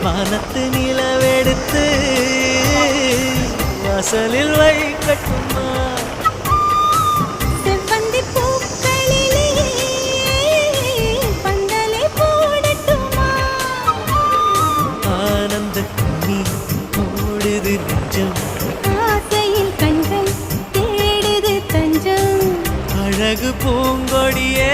வானத்து நிலவெடுத்து வாசலில் வைக்கட்டுமா செவ்வந்தி பூக்களிலே பந்தலை போடட்டுமா ஆனந்த கண்ணீர் ஓடுது நெஞ்சம் ஆசையில் கண்கள் தேடுது தஞ்சம் அழகு பூங்கொடியே